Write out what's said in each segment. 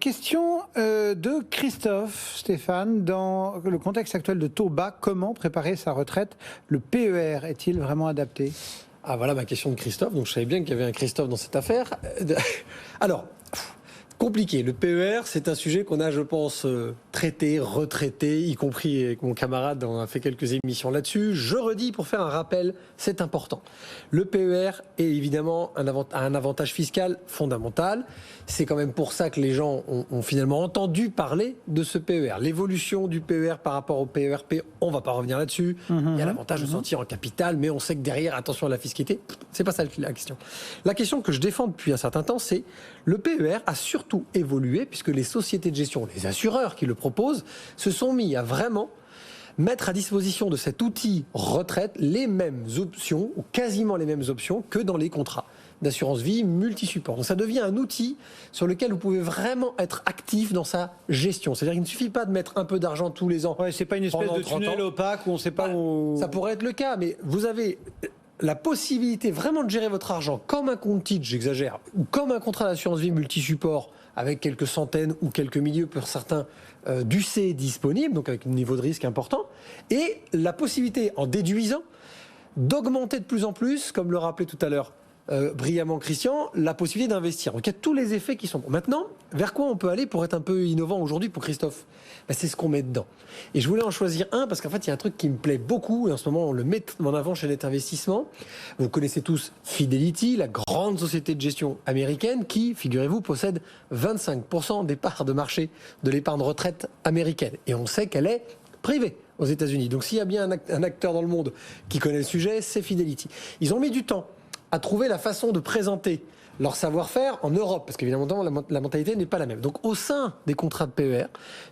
question de Christophe, Stéphane. Dans le contexte actuel de taux bas, comment préparer sa retraite? Le PER est-il vraiment adapté? Ah, voilà ma question de Christophe. Donc je savais bien qu'il y avait un Christophe dans cette affaire. Alors, compliqué. Le PER, c'est un sujet qu'on a, je pense, traité, retraité, y compris avec mon camarade, on a fait quelques émissions là-dessus. Je redis pour faire un rappel, c'est important. Le PER est évidemment un avantage fiscal fondamental. C'est quand même pour ça que les gens ont finalement entendu parler de ce PER. L'évolution du PER par rapport au PERP, on ne va pas revenir là-dessus. Il y a l'avantage de sortir en capital, mais on sait que derrière, attention à la fiscalité, c'est pas ça la question. La question que je défends depuis un certain temps, c'est le PER a surtout évolué puisque les sociétés de gestion, les assureurs qui le proposent, se sont mis à vraiment mettre à disposition de cet outil retraite les mêmes options, ou quasiment les mêmes options que dans les contrats d'assurance vie multi-support. Donc ça devient un outil sur lequel vous pouvez vraiment être actif dans sa gestion. C'est-à-dire qu'il ne suffit pas de mettre un peu d'argent tous les ans. Ouais, c'est pas une espèce de tunnel opaque où on ne sait pas où... Ça pourrait être le cas, mais vous avez la possibilité vraiment de gérer votre argent comme un compte titre, j'exagère, ou comme un contrat d'assurance vie multi-support avec quelques centaines ou quelques milliers pour certains d'UC disponibles, donc avec un niveau de risque important, et la possibilité, en déduisant, d'augmenter de plus en plus, comme le rappelait tout à l'heure brillamment Christian, la possibilité d'investir. Donc il y a tous les effets qui sont bons. Maintenant, vers quoi on peut aller pour être un peu innovant aujourd'hui pour Christophe? C'est ce qu'on met dedans. Et je voulais en choisir un parce qu'en fait il y a un truc qui me plaît beaucoup et en ce moment on le met en avant chez Net Investissement. Vous connaissez tous Fidelity, la grande société de gestion américaine qui, figurez-vous, possède 25% des parts de marché de l'épargne retraite américaine. Et on sait qu'elle est privée aux États-Unis. Donc s'il y a bien un acteur dans le monde qui connaît le sujet, c'est Fidelity. Ils ont mis du temps à trouver la façon de présenter leur savoir-faire en Europe, parce qu'évidemment la mentalité n'est pas la même. Donc au sein des contrats de PER,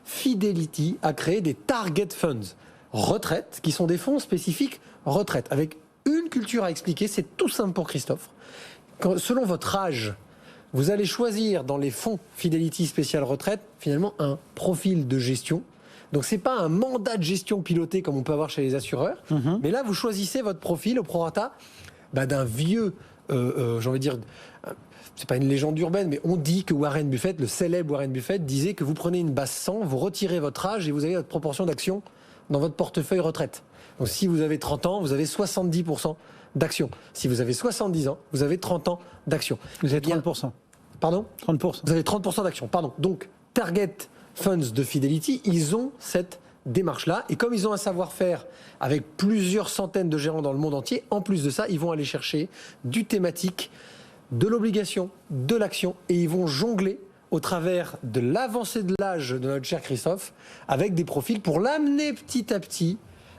Fidelity a créé des target funds retraite, qui sont des fonds spécifiques retraite, avec une culture à expliquer. C'est tout simple pour Christophe. Selon votre âge, vous allez choisir dans les fonds Fidelity spécial retraite finalement un profil de gestion. Donc c'est pas un mandat de gestion piloté comme on peut avoir chez les assureurs, mais là vous choisissez votre profil au prorata d'un vieux, j'ai envie de dire, c'est pas une légende urbaine, mais on dit que Warren Buffett, le célèbre Warren Buffett, disait que vous prenez une base 100, vous retirez votre âge et vous avez votre proportion d'actions dans votre portefeuille retraite. Donc si vous avez 30 ans, vous avez 70% d'actions. Si vous avez 70 ans, vous avez 30 ans d'actions. Vous avez 30%. Pardon ? 30%. Vous avez 30% d'actions, pardon. Donc, Target Funds de Fidelity, ils ont cette démarche-là. Et comme ils ont un savoir-faire avec plusieurs centaines de gérants dans le monde entier, en plus de ça, ils vont aller chercher du thématique, de l'obligation, de l'action, et ils vont jongler au travers de l'avancée de l'âge de notre cher Christophe, avec des profils pour l'amener petit à petit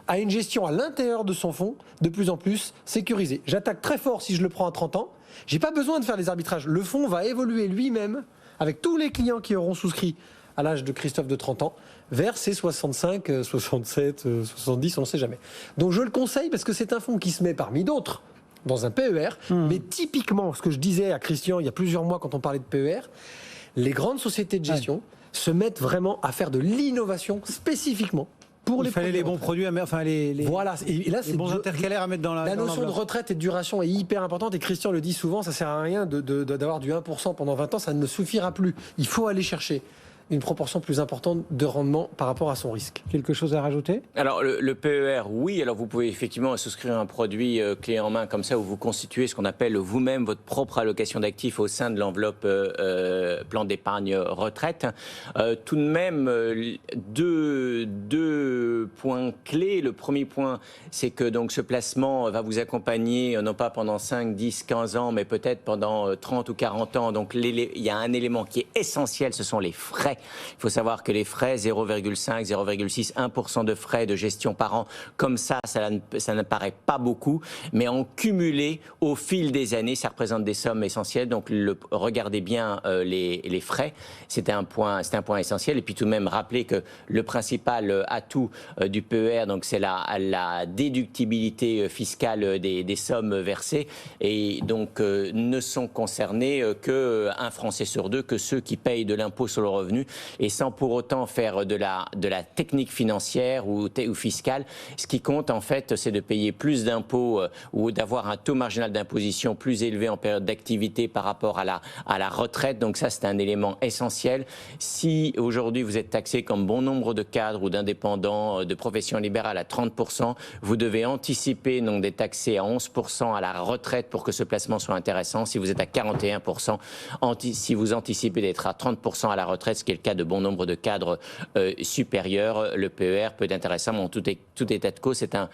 à une gestion à l'intérieur de son fonds de plus en plus sécurisée. J'attaque très fort si je le prends à 30 ans. J'ai pas besoin de faire des arbitrages. Le fonds va évoluer lui-même avec tous les clients qui auront souscrit à l'âge de Christophe de 30 ans, vers ses 65, 67, 70, on ne sait jamais. Donc je le conseille parce que c'est un fonds qui se met parmi d'autres dans un PER, mais typiquement, ce que je disais à Christian il y a plusieurs mois quand on parlait de PER, les grandes sociétés de gestion se mettent vraiment à faire de l'innovation spécifiquement pour les produits. Il fallait les bons produits, enfin voilà. Et là, les bons intercalaires à mettre dans la notion de retraite et de duration est hyper importante et Christian le dit souvent, ça sert à rien d'avoir du 1% pendant 20 ans, ça ne suffira plus. Il faut aller chercher une proportion plus importante de rendement par rapport à son risque. Quelque chose à rajouter ? Alors le PER, oui. Alors vous pouvez effectivement souscrire un produit clé en main comme ça où vous constituez ce qu'on appelle vous-même votre propre allocation d'actifs au sein de l'enveloppe plan d'épargne retraite. Tout de même, deux points clés. Le premier point, c'est que donc ce placement va vous accompagner non pas pendant 5, 10, 15 ans, mais peut-être pendant 30 ou 40 ans. Donc il y a un élément qui est essentiel, ce sont les frais. Il faut savoir que les frais, 0,5, 0,6, 1% de frais de gestion par an, comme ça ne paraît pas beaucoup, mais en cumulé au fil des années, ça représente des sommes essentielles. Donc regardez bien les frais, c'est un point essentiel. Et puis tout de même rappeler que le principal atout du PER, donc c'est la déductibilité fiscale des sommes versées, et donc ne sont concernés qu'un Français sur deux, que ceux qui payent de l'impôt sur le revenu. revenus et sans pour autant faire de la technique financière ou fiscale. Ce qui compte en fait, c'est de payer plus d'impôts ou d'avoir un taux marginal d'imposition plus élevé en période d'activité par rapport à la retraite. Donc ça, c'est un élément essentiel. Si aujourd'hui vous êtes taxé comme bon nombre de cadres ou d'indépendants de profession libérale à 30%, vous devez anticiper donc d'être taxé à 11% à la retraite pour que ce placement soit intéressant. Si vous êtes à 41%, si vous anticipez d'être à 30% à la retraite, ce qui est le cas de bon nombre de cadres supérieurs, le PER peut être intéressant. Mais en tout état de cause, c'est un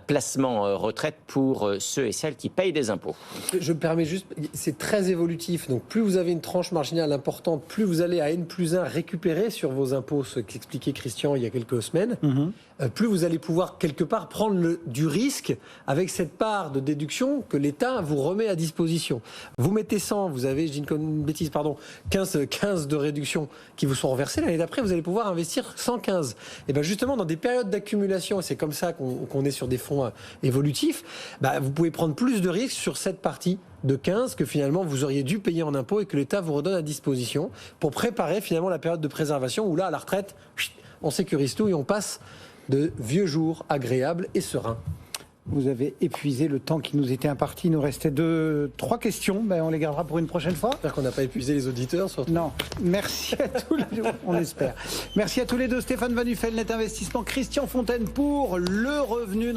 placement retraite pour ceux et celles qui payent des impôts. Je me permets juste, c'est très évolutif. Donc plus vous avez une tranche marginale importante, plus vous allez à N+1 récupérer sur vos impôts, ce qu'expliquait Christian il y a quelques semaines. Plus vous allez pouvoir quelque part prendre du risque avec cette part de déduction que l'État vous remet à disposition. Vous mettez 100, vous avez, je dis une bêtise, 15 de réduction qui vous sont reversées. L'année d'après, vous allez pouvoir investir 115. Et bien justement, dans des périodes d'accumulation, et c'est comme ça qu'on est sur des fonds évolutifs, vous pouvez prendre plus de risques sur cette partie de 15 que finalement vous auriez dû payer en impôts et que l'État vous redonne à disposition pour préparer finalement la période de préservation où là, à la retraite, on sécurise tout et on passe de vieux jours agréables et sereins. Vous avez épuisé le temps qui nous était imparti. Il nous restait 3 questions. On les gardera pour une prochaine fois. J'espère qu'on n'a pas épuisé les auditeurs. Surtout. Non. Merci à tous les deux. On espère. Merci à tous les deux. Stéphane Van Nuffel, Net Investissement. Christian Fontaine pour le revenu.